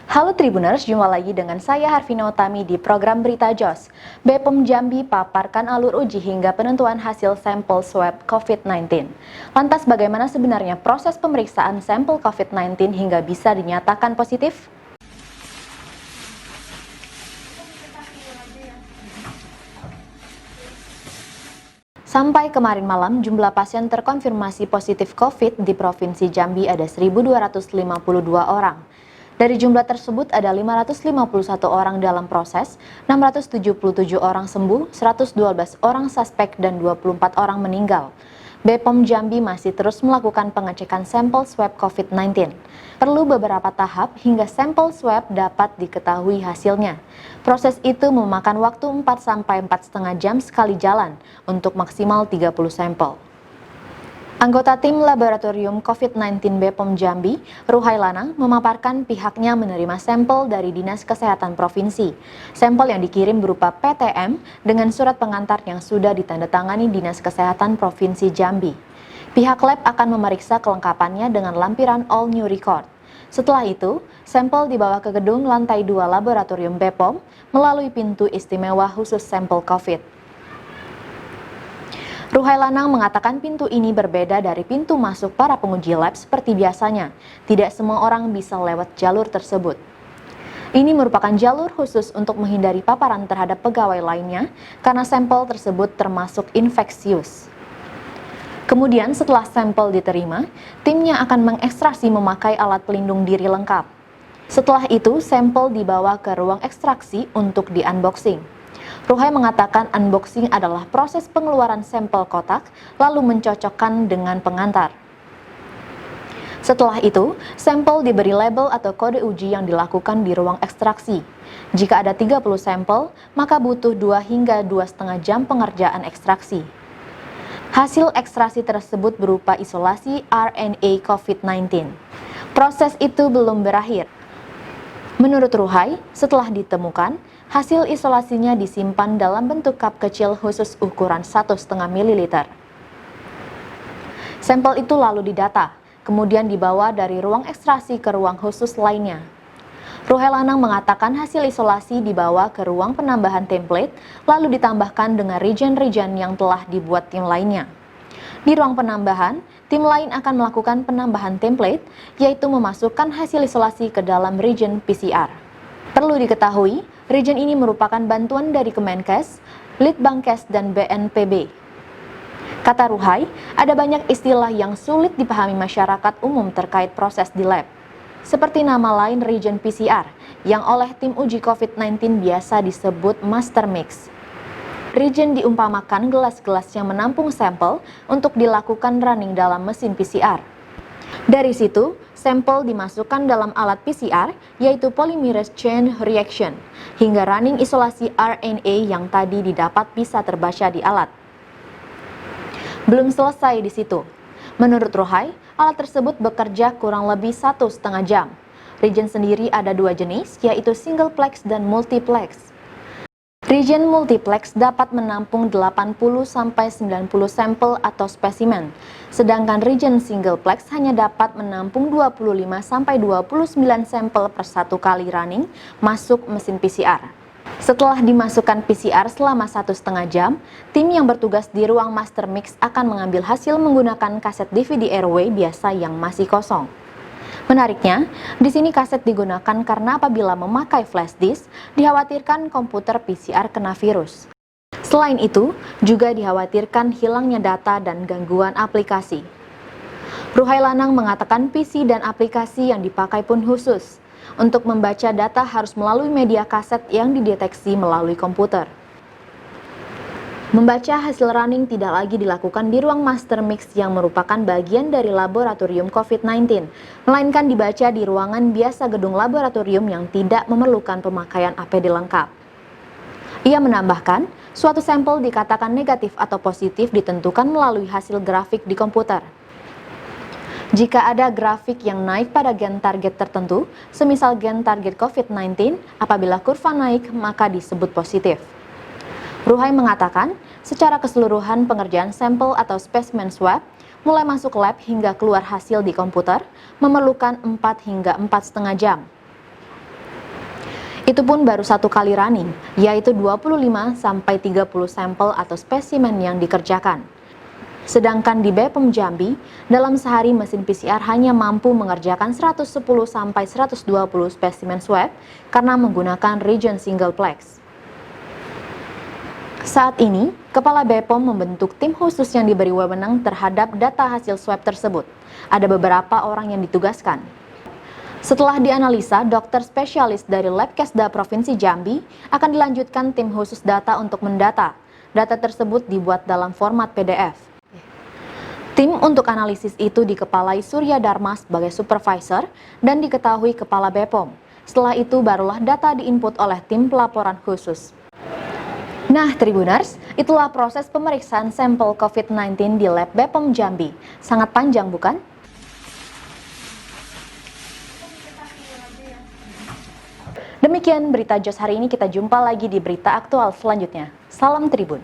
Halo Tribuners, jumpa lagi dengan saya Harvina Utami di program Berita JOS. BPOM Jambi paparkan alur uji hingga penentuan hasil sampel swab COVID-19. Lantas bagaimana sebenarnya proses pemeriksaan sampel COVID-19 hingga bisa dinyatakan positif? Sampai kemarin malam, jumlah pasien terkonfirmasi positif COVID di Provinsi Jambi ada 1.252 orang. Dari jumlah tersebut ada 551 orang dalam proses, 677 orang sembuh, 112 orang suspek dan 24 orang meninggal. BPOM Jambi masih terus melakukan pengecekan sampel swab COVID-19. Perlu beberapa tahap hingga sampel swab dapat diketahui hasilnya. Proses itu memakan waktu 4-4,5 jam sekali jalan untuk maksimal 30 sampel. Anggota tim laboratorium COVID-19 BPOM Jambi, Ruhai Lanang, memaparkan pihaknya menerima sampel dari Dinas Kesehatan Provinsi. Sampel yang dikirim berupa PTM dengan surat pengantar yang sudah ditandatangani Dinas Kesehatan Provinsi Jambi. Pihak lab akan memeriksa kelengkapannya dengan lampiran all new record. Setelah itu, sampel dibawa ke gedung lantai 2 laboratorium BPOM melalui pintu istimewa khusus sampel COVID. Ruhai Lanang mengatakan pintu ini berbeda dari pintu masuk para penguji lab seperti biasanya. Tidak semua orang bisa lewat jalur tersebut. Ini merupakan jalur khusus untuk menghindari paparan terhadap pegawai lainnya karena sampel tersebut termasuk infeksius. Kemudian setelah sampel diterima, timnya akan mengekstraksi memakai alat pelindung diri lengkap. Setelah itu, sampel dibawa ke ruang ekstraksi untuk di-unboxing. Ruhai mengatakan unboxing adalah proses pengeluaran sampel kotak lalu mencocokkan dengan pengantar. Setelah itu, sampel diberi label atau kode uji yang dilakukan di ruang ekstraksi. Jika ada 30 sampel, maka butuh 2 hingga 2,5 jam pengerjaan ekstraksi. Hasil ekstraksi tersebut berupa isolasi RNA COVID-19. Proses itu belum berakhir. Menurut Ruhai, setelah ditemukan, hasil isolasinya disimpan dalam bentuk cup kecil khusus ukuran 1,5 ml. Sampel itu lalu didata, kemudian dibawa dari ruang ekstraksi ke ruang khusus lainnya. Ruhai Lanang mengatakan hasil isolasi dibawa ke ruang penambahan template, lalu ditambahkan dengan region-region yang telah dibuat tim lainnya. Di ruang penambahan, tim lain akan melakukan penambahan template, yaitu memasukkan hasil isolasi ke dalam region PCR. Perlu diketahui, region ini merupakan bantuan dari Kemenkes, Litbangkes, dan BNPB. Kata Ruhai, ada banyak istilah yang sulit dipahami masyarakat umum terkait proses di lab. Seperti nama lain region PCR, yang oleh tim uji COVID-19 biasa disebut master mix. Region diumpamakan gelas-gelas yang menampung sampel untuk dilakukan running dalam mesin PCR. Dari situ, sampel dimasukkan dalam alat PCR, yaitu polymerase chain reaction, hingga running isolasi RNA yang tadi didapat bisa terbaca di alat. Belum selesai di situ. Menurut Ruhai, alat tersebut bekerja kurang lebih 1,5 jam. Region sendiri ada 2 jenis, yaitu singleplex dan multiplex. Region multiplex dapat menampung 80-90 sampel atau spesimen, sedangkan region singleplex hanya dapat menampung 25-29 sampel per satu kali running masuk mesin PCR. Setelah dimasukkan PCR selama 1,5 jam, tim yang bertugas di ruang master mix akan mengambil hasil menggunakan kaset DVD airway biasa yang masih kosong. Menariknya, di sini kaset digunakan karena apabila memakai flash disk, dikhawatirkan komputer PCR kena virus. Selain itu, juga dikhawatirkan hilangnya data dan gangguan aplikasi. Ruhai Lanang mengatakan PC dan aplikasi yang dipakai pun khusus. Untuk membaca data harus melalui media kaset yang dideteksi melalui komputer. Membaca hasil running tidak lagi dilakukan di ruang master mix yang merupakan bagian dari laboratorium COVID-19, melainkan dibaca di ruangan biasa gedung laboratorium yang tidak memerlukan pemakaian APD lengkap. Ia menambahkan, suatu sampel dikatakan negatif atau positif ditentukan melalui hasil grafik di komputer. Jika ada grafik yang naik pada gen target tertentu, semisal gen target COVID-19, apabila kurva naik maka disebut positif. Ruhai mengatakan, secara keseluruhan pengerjaan sampel atau spesimen swab, mulai masuk lab hingga keluar hasil di komputer, memerlukan 4 hingga 4,5 jam. Itu pun baru satu kali running, yaitu 25-30 sampel atau spesimen yang dikerjakan. Sedangkan di BPOM Jambi, dalam sehari mesin PCR hanya mampu mengerjakan 110-120 spesimen swab karena menggunakan region singleplex. Saat ini, Kepala BPOM membentuk tim khusus yang diberi wewenang terhadap data hasil swab tersebut. Ada beberapa orang yang ditugaskan. Setelah dianalisa, dokter spesialis dari Labkesda Provinsi Jambi akan dilanjutkan tim khusus data untuk mendata. Data tersebut dibuat dalam format PDF. Tim untuk analisis itu dikepalai Surya Dharma sebagai supervisor dan diketahui Kepala BPOM. Setelah itu barulah data diinput oleh tim pelaporan khusus. Nah, Tribuners, itulah proses pemeriksaan sampel COVID-19 di Lab BPOM Jambi. Sangat panjang, bukan? Demikian berita JOS hari ini, kita jumpa lagi di berita aktual selanjutnya. Salam Tribun.